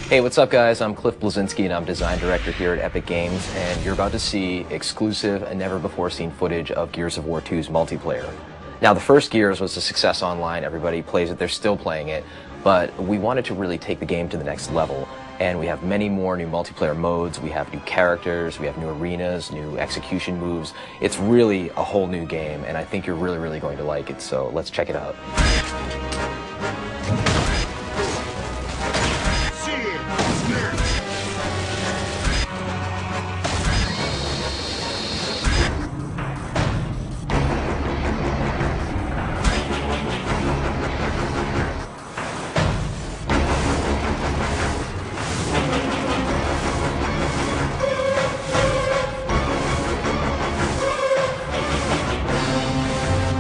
Hey, what's up guys? I'm Cliff Bleszinski and I'm design director here at Epic Games, and you're about to see exclusive and never before seen footage of Gears of War 2's multiplayer. Now, the first Gears was a success online. Everybody plays it, they're still playing it, but we wanted to really take the game to the next level, and we have many more new multiplayer modes, we have new characters, we have new arenas, new execution moves. It's really a whole new game, and I think you're really going to like it, so let's check it out.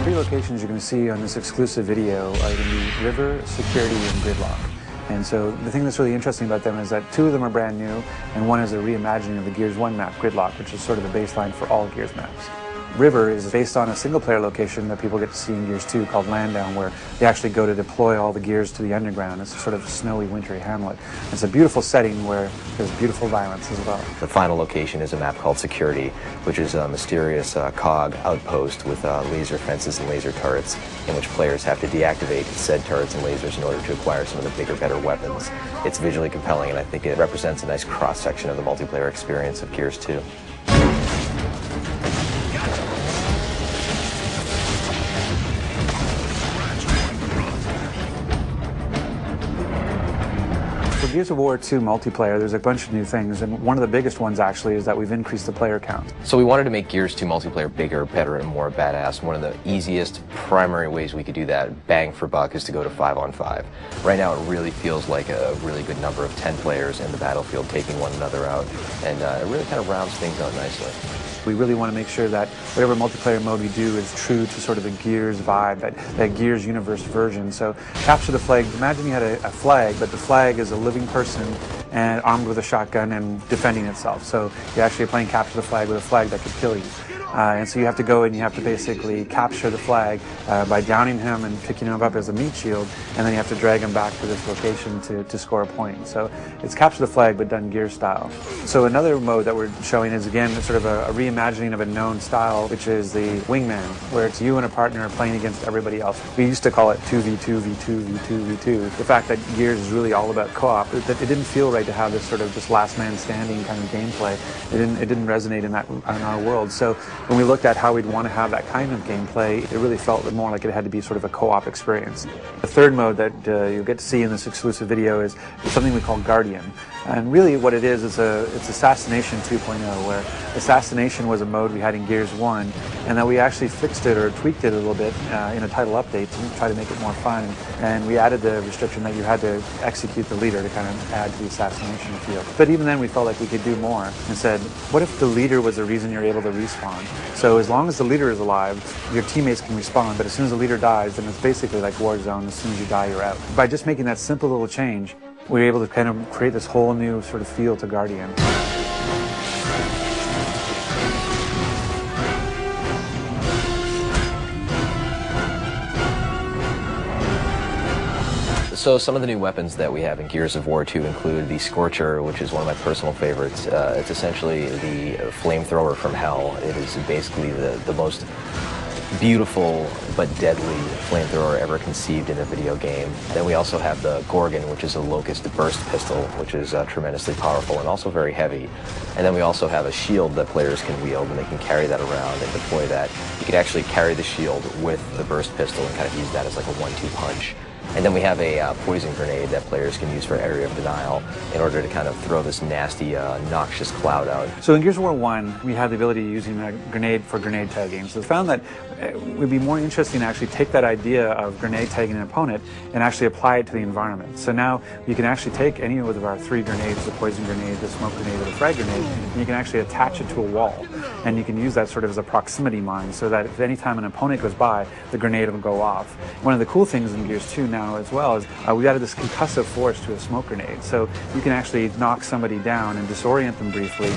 Three locations you're going to see on this exclusive video are going to be River, Security, and Gridlock. And so the thing that's really interesting about them is that two of them are brand new, and one is a reimagining of the Gears 1 map, Gridlock, which is sort of the baseline for all Gears maps. River is based on a single-player location that people get to see in Gears 2 called Landdown, where they actually go to deploy all the Gears to the underground. It's a sort of snowy, wintry hamlet. It's a beautiful setting where there's beautiful violence as well. The final location is a map called Security, which is a mysterious COG outpost with laser fences and laser turrets, in which players have to deactivate said turrets and lasers in order to acquire some of the bigger, better weapons. It's visually compelling, and I think it represents a nice cross-section of the multiplayer experience of Gears 2. For Gears of War 2 multiplayer, there's a bunch of new things, and one of the biggest ones actually is that we've increased the player count. So we wanted to make Gears 2 multiplayer bigger, better, and more badass. One of the easiest primary ways we could do that, bang for buck, is to go to 5-on-5. Right now it really feels like a really good number of 10 players in the battlefield taking one another out, and it really kind of rounds things out nicely. We really want to make sure that whatever multiplayer mode we do is true to sort of the Gears vibe, that Gears universe version. So Capture the Flag, imagine you had a flag, but the flag is a living person and armed with a shotgun and defending itself. So you're actually playing Capture the Flag with a flag that could kill you. And so you have to go and you have to basically capture the flag by downing him and picking him up as a meat shield, and then you have to drag him back to this location to score a point. So it's Capture the Flag, but done Gear style. So another mode that we're showing is, again, sort of a reimagining of a known style, which is the Wingman, where it's you and a partner playing against everybody else. We used to call it 2v2, v2, v2, v2. The fact that Gears is really all about co-op, it didn't feel right to have this sort of just last man standing kind of gameplay. It didn't resonate in our world. So when we looked at how we'd want to have that kind of gameplay, it really felt more like it had to be sort of a co-op experience. The third mode that you'll get to see in this exclusive video is something we call Guardian. And really what it is it's Assassination 2.0, where Assassination was a mode we had in Gears 1, and that we actually fixed it or tweaked it a little bit in a title update to try to make it more fun. And we added the restriction that you had to execute the leader to kind of add to the assassination field. But even then we felt like we could do more and said, what if the leader was the reason you're able to respawn? So as long as the leader is alive, your teammates can respawn, but as soon as the leader dies, then it's basically like Warzone. As soon as you die, you're out. By just making that simple little change, we were able to kind of create this whole new sort of feel to Guardian. So some of the new weapons that we have in Gears of War 2 include the Scorcher, which is one of my personal favorites. It's essentially the flamethrower from hell. It is basically the most beautiful but deadly flamethrower ever conceived in a video game. Then we also have the Gorgon, which is a Locust burst pistol, which is tremendously powerful and also very heavy. And then we also have a shield that players can wield, and they can carry that around and deploy that. You can actually carry the shield with the burst pistol and kind of use that as like a 1-2 punch. And then we have a poison grenade that players can use for area of denial in order to kind of throw this nasty, noxious cloud out. So in Gears of War 1, we had the ability of using a grenade for grenade tagging. So we found that it would be more interesting to actually take that idea of grenade tagging an opponent and actually apply it to the environment. So now you can actually take any of our 3 grenades, the poison grenade, the smoke grenade, or the frag grenade, and you can actually attach it to a wall. and you can use that sort of as a proximity mine, so that if any time an opponent goes by, the grenade will go off. One of the cool things in Gears 2 now as well is we've added this concussive force to a smoke grenade, so you can actually knock somebody down and disorient them briefly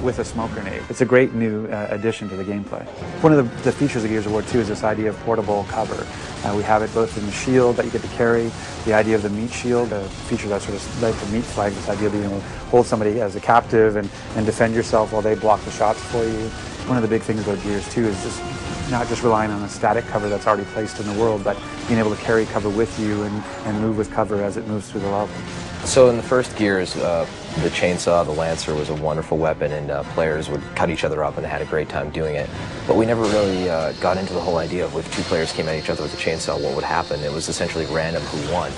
with a smoke grenade. It's a great new addition to the gameplay. One of the features of Gears of War 2 is this idea of portable cover. We have it both in the shield that you get to carry, the idea of the meat shield, a feature that sort of led to Meat Flag, this idea of being able to hold somebody as a captive and defend yourself while they block the shots for you. One of the big things about Gears 2 is just not just relying on a static cover that's already placed in the world, but being able to carry cover with you and move with cover as it moves through the level. So in the first Gears, the chainsaw, the Lancer, was a wonderful weapon, and players would cut each other up and had a great time doing it. But we never really got into the whole idea of if two players came at each other with a chainsaw, what would happen. It was essentially random who won.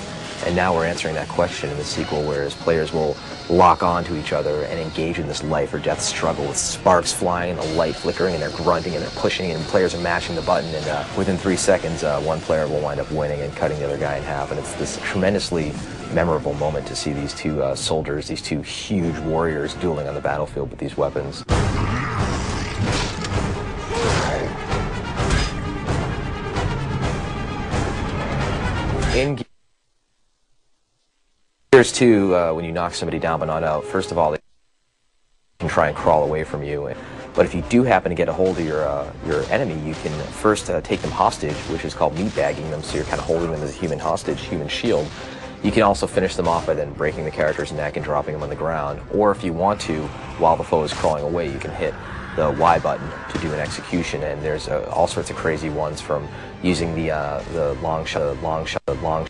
And now we're answering that question in the sequel, whereas players will lock onto each other and engage in this life or death struggle with sparks flying and the light flickering, and they're grunting and they're pushing, and players are mashing the button, and within 3 seconds one player will wind up winning and cutting the other guy in half. And it's this tremendously memorable moment to see these two soldiers, these two huge warriors, dueling on the battlefield with these weapons. In Gears 2, when you knock somebody down but not out, first of all, they can try and crawl away from you. But if you do happen to get a hold of your enemy, you can first take them hostage, which is called meatbagging them, so you're kind of holding them as a human hostage, human shield. You can also finish them off by then breaking the character's neck and dropping them on the ground. Or if you want to, while the foe is crawling away, you can hit the Y button to do an execution. And there's all sorts of crazy ones, from using the long shot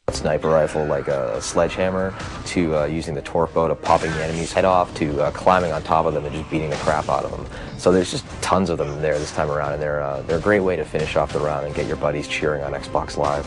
sniper rifle like a sledgehammer, to using the torque bow to popping the enemy's head off, to climbing on top of them and just beating the crap out of them. So there's just tons of them there this time around, and they're a great way to finish off the round and get your buddies cheering on Xbox Live.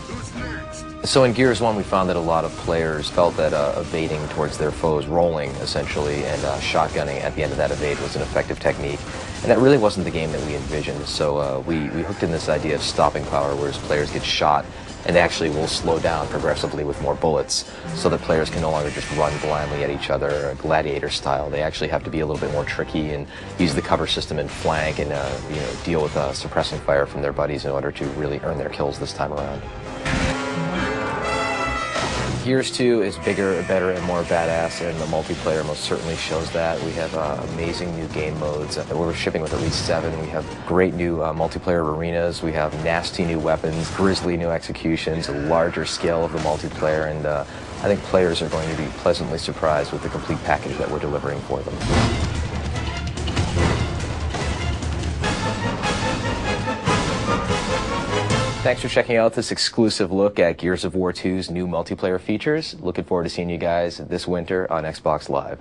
So in Gears 1, we found that a lot of players felt that evading towards their foes, rolling essentially, and shotgunning at the end of that evade was an effective technique. And that really wasn't the game that we envisioned. So we hooked in this idea of stopping power, whereas players get shot and they actually will slow down progressively with more bullets, so that players can no longer just run blindly at each other, gladiator style. They actually have to be a little bit more tricky and use the cover system and flank and deal with suppressing fire from their buddies in order to really earn their kills this time around. Gears 2 is bigger, better, and more badass, and the multiplayer most certainly shows that. We have amazing new game modes. We're shipping with at least 7. We have great new multiplayer arenas. We have nasty new weapons, grisly new executions, a larger scale of the multiplayer, and I think players are going to be pleasantly surprised with the complete package that we're delivering for them. Thanks for checking out this exclusive look at Gears of War 2's new multiplayer features. Looking forward to seeing you guys this winter on Xbox Live.